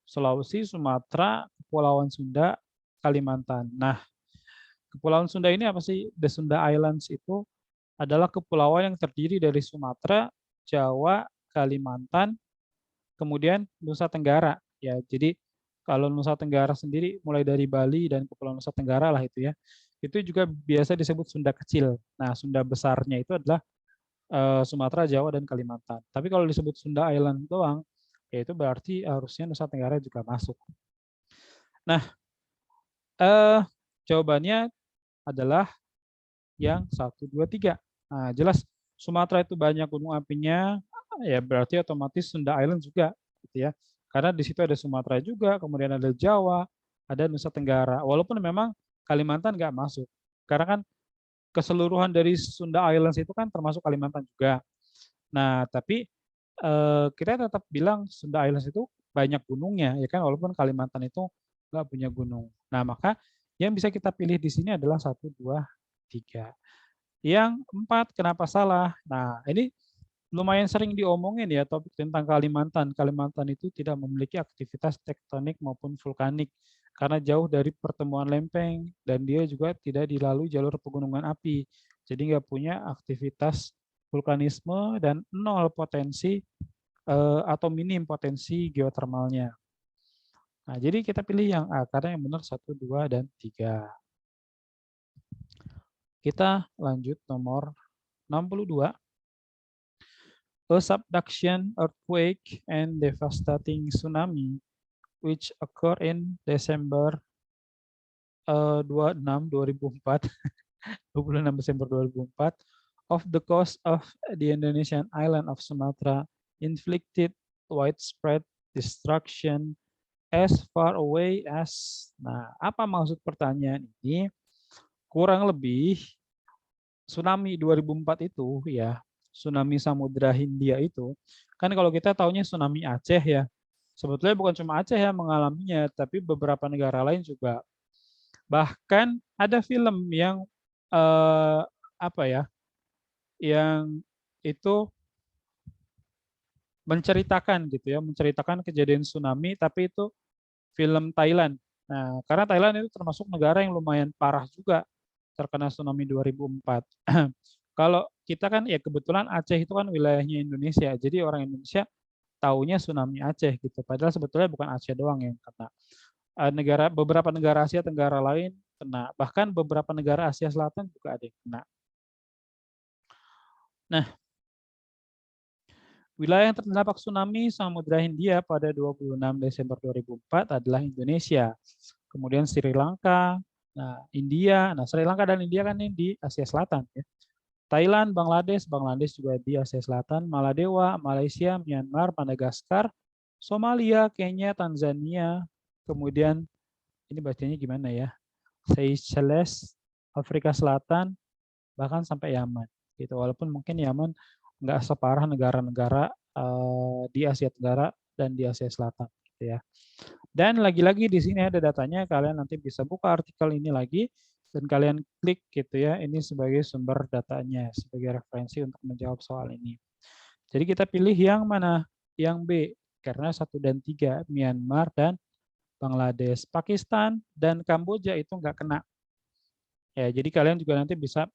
Sulawesi, Sumatera, Kepulauan Sunda, Kalimantan. Nah, Kepulauan Sunda ini apa sih? The Sunda Islands itu adalah kepulauan yang terdiri dari Sumatera, Jawa, Kalimantan, kemudian Nusa Tenggara. Ya, jadi kalau Nusa Tenggara sendiri mulai dari Bali dan Kepulauan Nusa Tenggara lah itu ya. Itu juga biasa disebut Sunda kecil. Nah, Sunda besarnya itu adalah Sumatera, Jawa, dan Kalimantan. Tapi kalau disebut Sunda Island doang, ya itu berarti harusnya Nusa Tenggara juga masuk. Nah, jawabannya adalah yang 1, 2, 3. Nah, jelas Sumatera itu banyak gunung apinya, ya berarti otomatis Sunda Island juga, gitu ya. Karena di situ ada Sumatera juga, kemudian ada Jawa, ada Nusa Tenggara. Walaupun memang Kalimantan nggak masuk, karena kan keseluruhan dari Sunda Islands itu kan termasuk Kalimantan juga. Nah, tapi kita tetap bilang Sunda Islands itu banyak gunungnya, ya kan, walaupun Kalimantan itu nggak punya gunung. Nah, maka yang bisa kita pilih di sini adalah 1, 2, 3. Yang 4, kenapa salah? Nah, ini lumayan sering diomongin ya topik tentang Kalimantan. Kalimantan itu tidak memiliki aktivitas tektonik maupun vulkanik karena jauh dari pertemuan lempeng dan dia juga tidak dilalui jalur pegunungan api. Jadi nggak punya aktivitas vulkanisme dan 0 potensi atau minim potensi geotermalnya. Nah, jadi kita pilih yang A karena yang benar 1, 2, dan 3. Kita lanjut nomor 62. a subduction earthquake and devastating tsunami which occurred in December 26 Desember 2004 of the coast of the Indonesian island of Sumatra inflicted widespread destruction as far away as. Nah, apa maksud pertanyaan ini? Kurang lebih tsunami 2004 itu ya, tsunami Samudra Hindia itu, kan kalau kita taunya tsunami Aceh ya. Sebetulnya bukan cuma Aceh yang mengalaminya, tapi beberapa negara lain juga. Bahkan ada film yang apa ya, yang itu menceritakan gitu ya, menceritakan kejadian tsunami, tapi itu film Thailand. Nah, karena Thailand itu termasuk negara yang lumayan parah juga terkena tsunami 2004. Kalau kita kan ya kebetulan Aceh itu kan wilayahnya Indonesia, jadi orang Indonesia taunya tsunami Aceh gitu. Padahal sebetulnya bukan Aceh doang yang kena. Beberapa negara Asia Tenggara lain kena, bahkan beberapa negara Asia Selatan juga ada yang kena. Nah, wilayah yang terdampak tsunami Samudra Hindia pada 26 Desember 2004 adalah Indonesia, kemudian Sri Lanka, nah India, nah Sri Lanka dan India kan ini di Asia Selatan ya. Thailand, Bangladesh juga di Asia Selatan, Maladewa, Malaysia, Myanmar, Madagaskar, Somalia, Kenya, Tanzania, kemudian ini bacanya gimana ya? Seychelles, Afrika Selatan, bahkan sampai Yaman. Gitu. Walaupun mungkin Yaman nggak separah negara-negara di Asia Tenggara dan di Asia Selatan. Gitu ya. Dan lagi-lagi di sini ada datanya, kalian nanti bisa buka artikel ini lagi dan kalian klik gitu ya, ini sebagai sumber datanya, sebagai referensi untuk menjawab soal ini. Jadi kita pilih yang mana? Yang B, karena 1 dan 3, Myanmar dan Bangladesh. Pakistan dan Kamboja itu nggak kena. Ya, jadi kalian juga nanti bisa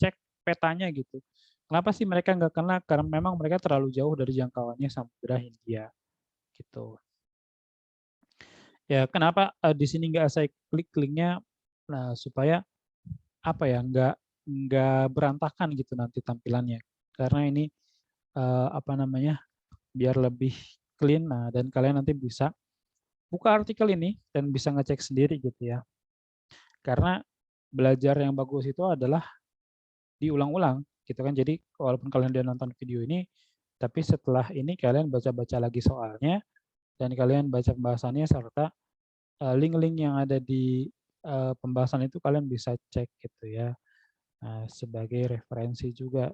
cek petanya gitu. Kenapa sih mereka nggak kena? Karena memang mereka terlalu jauh dari jangkauannya Samudra Hindia. Gitu. Ya, kenapa di sini nggak saya klik linknya? Nah, supaya apa ya, nggak berantakan gitu nanti tampilannya. Karena ini apa namanya, biar lebih clean. Nah, dan kalian nanti bisa buka artikel ini dan bisa ngecek sendiri gitu ya. Karena belajar yang bagus itu adalah diulang-ulang gitu kan. Jadi walaupun kalian udah nonton video ini, tapi setelah ini kalian baca-baca lagi soalnya dan kalian baca pembahasannya serta link-link yang ada di pembahasan itu kalian bisa cek gitu ya. Nah, sebagai referensi juga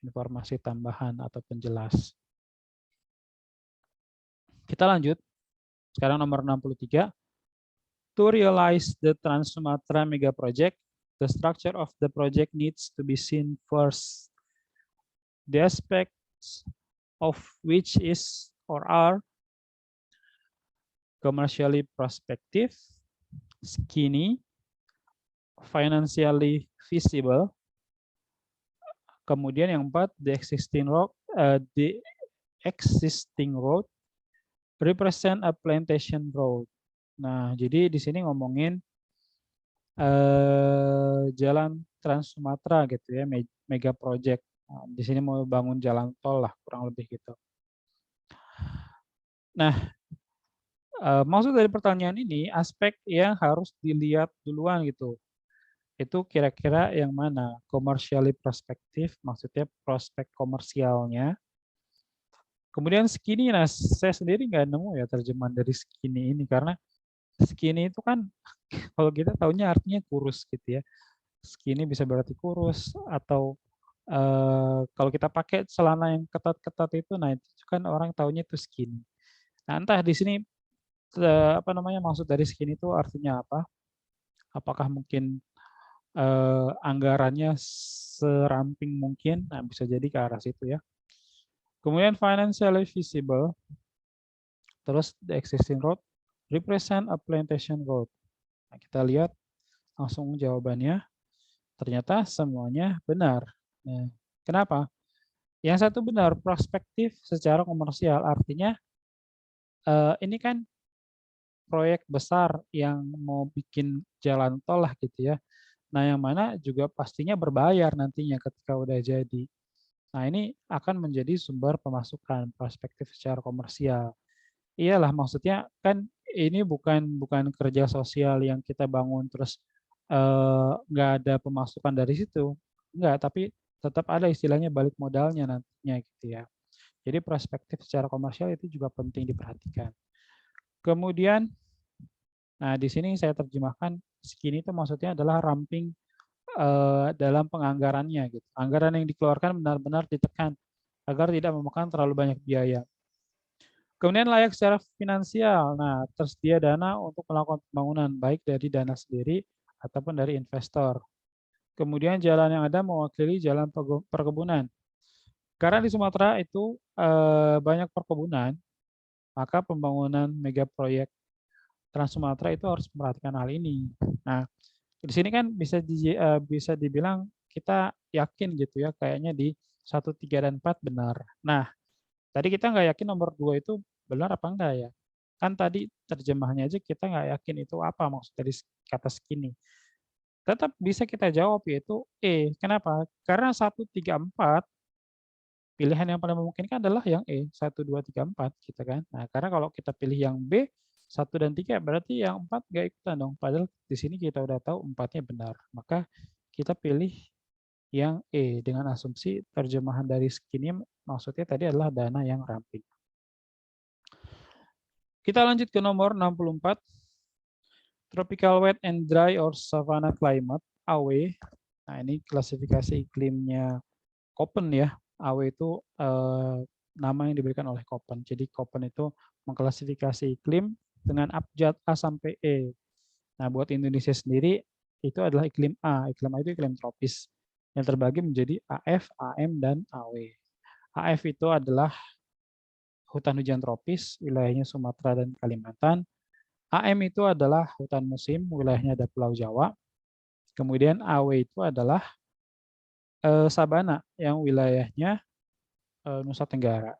informasi tambahan atau penjelas. Kita lanjut. Sekarang nomor 63. To realize the Trans-Sumatra Mega Project, the structure of the project needs to be seen first. The aspects of which is or are commercially prospective, skinny, financially feasible. Kemudian yang 4, the existing road represent a plantation road. Nah, jadi di sini ngomongin jalan Trans Sumatera gitu ya, mega project. Nah, di sini mau bangun jalan tol lah kurang lebih gitu. Nah, maksud dari pertanyaan ini aspek yang harus dilihat duluan gitu. Itu kira-kira yang mana? Commercially prospective, maksudnya prospek komersialnya. Kemudian skinny, nah saya sendiri nggak nemu ya terjemahan dari skinny ini, karena skinny itu kan kalau kita taunya artinya kurus gitu ya. Skinny bisa berarti kurus, atau kalau kita pakai celana yang ketat-ketat itu, nah itu kan orang taunya itu skinny. Nah entah di sini apa namanya maksud dari skinny itu artinya apa? Apakah mungkin anggarannya seramping mungkin? Nah bisa jadi ke arah situ ya. Kemudian financially feasible, terus the existing road represent a plantation road. Nah, kita lihat langsung jawabannya. Ternyata semuanya benar. Nah, kenapa? Yang satu benar, prospektif secara komersial. Artinya ini kan proyek besar yang mau bikin jalan tol lah gitu ya. Nah, yang mana juga pastinya berbayar nantinya ketika udah jadi. Nah, ini akan menjadi sumber pemasukan perspektif secara komersial. Iyalah, maksudnya kan ini bukan kerja sosial yang kita bangun terus nggak ada pemasukan dari situ. Enggak, tapi tetap ada istilahnya balik modalnya nantinya gitu ya. Jadi perspektif secara komersial itu juga penting diperhatikan. Kemudian, nah di sini saya terjemahkan skin itu maksudnya adalah ramping dalam penganggarannya gitu. Anggaran yang dikeluarkan benar-benar ditekan agar tidak memakan terlalu banyak biaya. Kemudian layak secara finansial. Nah, tersedia dana untuk melakukan pembangunan baik dari dana sendiri ataupun dari investor. Kemudian jalan yang ada mewakili jalan perkebunan. Karena di Sumatera itu banyak perkebunan, maka pembangunan mega proyek Trans Sumatera itu harus memperhatikan hal ini. Nah, di sini kan bisa dibilang kita yakin gitu ya, kayaknya di 1, 3, dan 4 benar. Nah, tadi kita nggak yakin nomor 2 itu benar apa enggak ya? Kan tadi terjemahnya aja kita nggak yakin itu apa maksud dari kata skinny. Tetap bisa kita jawab yaitu E. Kenapa? Karena 1, 3, 4 pilihan yang paling memungkinkan adalah yang E, 1, 2, 3, 4 gitu kan. Nah, karena kalau kita pilih yang B, 1 dan 3 berarti yang 4 nggak ikutan dong. Padahal di sini kita udah tahu 4-nya benar. Maka kita pilih yang E dengan asumsi terjemahan dari skinny maksudnya tadi adalah dana yang ramping. Kita lanjut ke nomor 64. Tropical wet and dry or savanna climate, AW. Nah, ini klasifikasi iklimnya Köppen ya. AW itu nama yang diberikan oleh Köppen. Jadi Köppen itu mengklasifikasi iklim dengan abjad A sampai E. Nah, buat Indonesia sendiri itu adalah iklim A. Iklim A itu iklim tropis yang terbagi menjadi AF, AM, dan AW. AF itu adalah hutan hujan tropis, wilayahnya Sumatera dan Kalimantan. AM itu adalah hutan musim, wilayahnya ada Pulau Jawa. Kemudian AW itu adalah sabana yang wilayahnya Nusa Tenggara.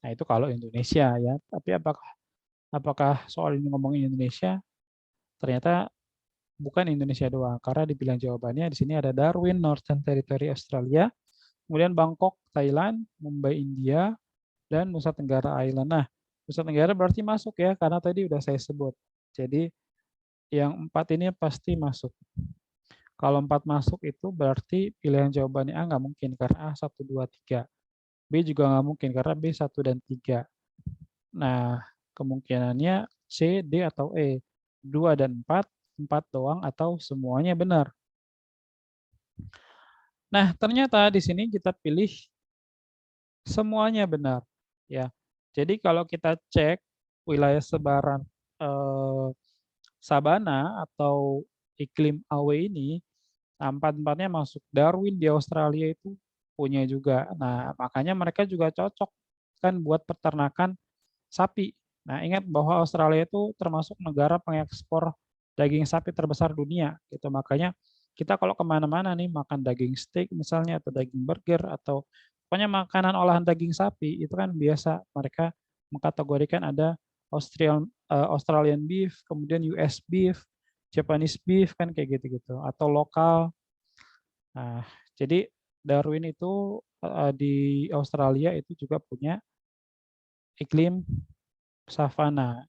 Nah, itu kalau Indonesia ya. Tapi apakah soal ini ngomongin Indonesia? Ternyata bukan Indonesia doang, karena dibilang jawabannya di sini ada Darwin, Northern Territory Australia, kemudian Bangkok, Thailand, Mumbai, India, dan Nusa Tenggara Island. Nah, Nusa Tenggara berarti masuk ya, karena tadi udah saya sebut. Jadi yang 4 ini pasti masuk. Kalau 4 masuk itu berarti pilihan jawabannya A nggak mungkin, karena A 1, 2, 3. B juga nggak mungkin, karena B 1 dan 3. Nah, kemungkinannya C, D, atau E. 2 dan 4 doang atau semuanya benar. Nah, ternyata di sini kita pilih semuanya benar. Ya, jadi kalau kita cek wilayah sebaran sabana atau iklim AW ini, nah, 4-4-nya masuk. Darwin di Australia itu punya juga. Nah, makanya mereka juga cocok kan buat peternakan sapi. Nah, ingat bahwa Australia itu termasuk negara pengekspor daging sapi terbesar dunia. Gitu. Makanya kita kalau kemana-mana nih makan daging steak misalnya atau daging burger atau pokoknya makanan olahan daging sapi itu kan biasa mereka mengkategorikan ada Australian beef, kemudian US beef, Japanese beef kan kayak gitu-gitu atau lokal. Nah, jadi Darwin itu di Australia itu juga punya iklim savana,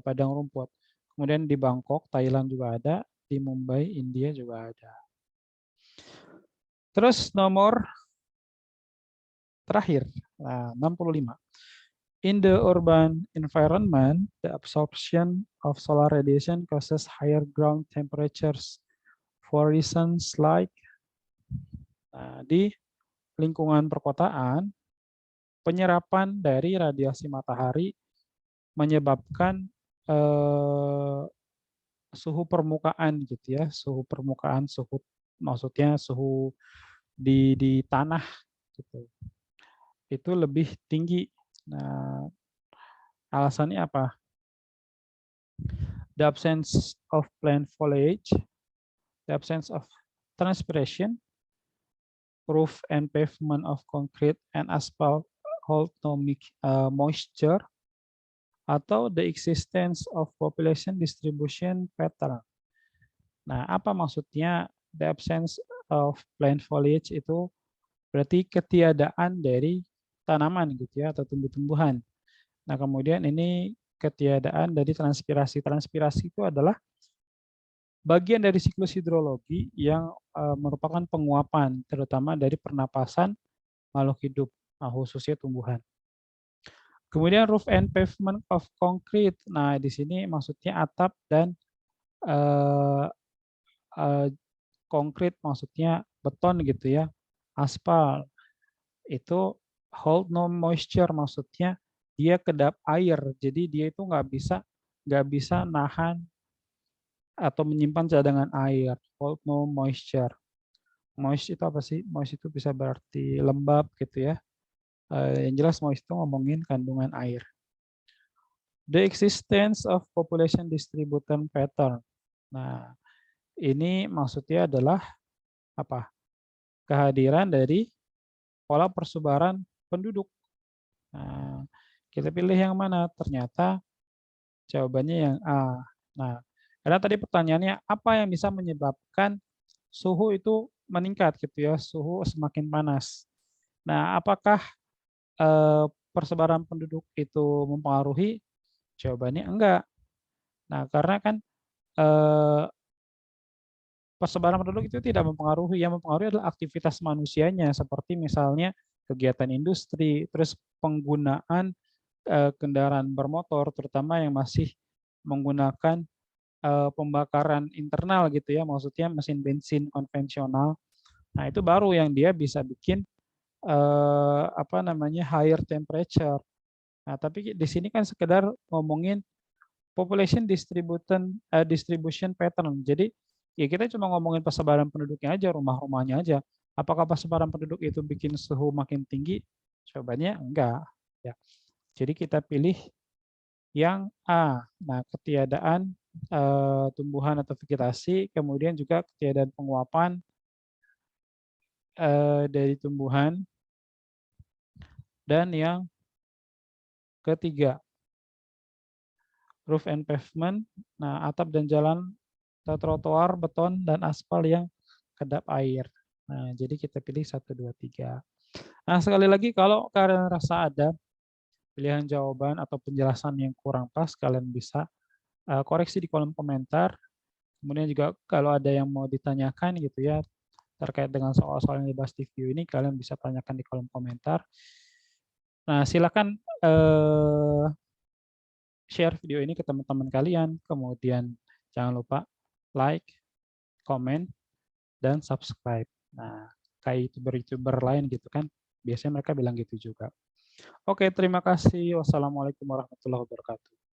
padang rumput. Kemudian di Bangkok, Thailand juga ada, di Mumbai, India juga ada. Terus nomor terakhir, 65. In the urban environment, the absorption of solar radiation causes higher ground temperatures for reasons like di lingkungan perkotaan, penyerapan dari radiasi matahari menyebabkan suhu permukaan gitu ya, suhu permukaan, suhu maksudnya suhu di tanah gitu. Itu lebih tinggi. Nah, alasannya apa? The absence of plant foliage, the absence of transpiration, roof and pavement of concrete and asphalt hold no moisture, atau the existence of population distribution pattern. Nah, apa maksudnya the absence of plant foliage itu berarti ketiadaan dari tanaman gitu ya atau tumbuh-tumbuhan. Nah, kemudian ini ketiadaan dari transpirasi. Transpirasi itu adalah bagian dari siklus hidrologi yang merupakan penguapan terutama dari pernapasan makhluk hidup, khususnya tumbuhan. Kemudian roof and pavement of concrete. Nah, di sini maksudnya atap dan eh, eh, konkrit, maksudnya beton gitu ya, aspal. Itu hold no moisture, maksudnya dia kedap air, jadi dia itu nggak bisa nahan atau menyimpan cadangan air. Hold no moisture. Moist itu apa sih? Moist itu bisa berarti lembab gitu ya. Yang jelas moist itu ngomongin kandungan air. The existence of population distribution pattern. Nah, ini maksudnya adalah apa? Kehadiran dari pola persebaran penduduk. Nah, kita pilih yang mana? Ternyata jawabannya yang A. Nah, karena tadi pertanyaannya apa yang bisa menyebabkan suhu itu meningkat gitu ya, suhu semakin panas. Nah, apakah persebaran penduduk itu mempengaruhi? Jawabannya enggak. Nah, karena kan eh, persebaran penduduk itu tidak mempengaruhi, yang mempengaruhi adalah aktivitas manusianya, seperti misalnya kegiatan industri, terus penggunaan kendaraan bermotor, terutama yang masih menggunakan pembakaran internal gitu ya, maksudnya mesin bensin konvensional. Nah, itu baru yang dia bisa bikin apa namanya higher temperature. Nah, tapi di sini kan sekedar ngomongin population distribution pattern. Jadi ya kita cuma ngomongin persebaran penduduknya aja, rumah-rumahnya aja. Apakah persebaran penduduk itu bikin suhu makin tinggi? Jawabannya enggak. Ya. Jadi kita pilih yang A. Nah, ketiadaan tumbuhan atau vegetasi, kemudian juga ketiadaan penguapan dari tumbuhan, dan yang ketiga, roof and pavement, nah atap dan jalan atau trotoar, beton, dan aspal yang kedap air. Nah, jadi kita pilih 1, 2, 3. Nah, sekali lagi kalau kalian rasa ada pilihan jawaban atau penjelasan yang kurang pas, kalian bisa koreksi di kolom komentar. Kemudian juga kalau ada yang mau ditanyakan gitu ya, terkait dengan soal-soal yang dibahas di video ini, kalian bisa tanyakan di kolom komentar. Nah, silakan share video ini ke teman-teman kalian, kemudian jangan lupa like, komen, dan subscribe. Nah, kayak YouTuber-YouTuber lain gitu kan, biasanya mereka bilang gitu juga. Oke, terima kasih. Wassalamualaikum warahmatullahi wabarakatuh.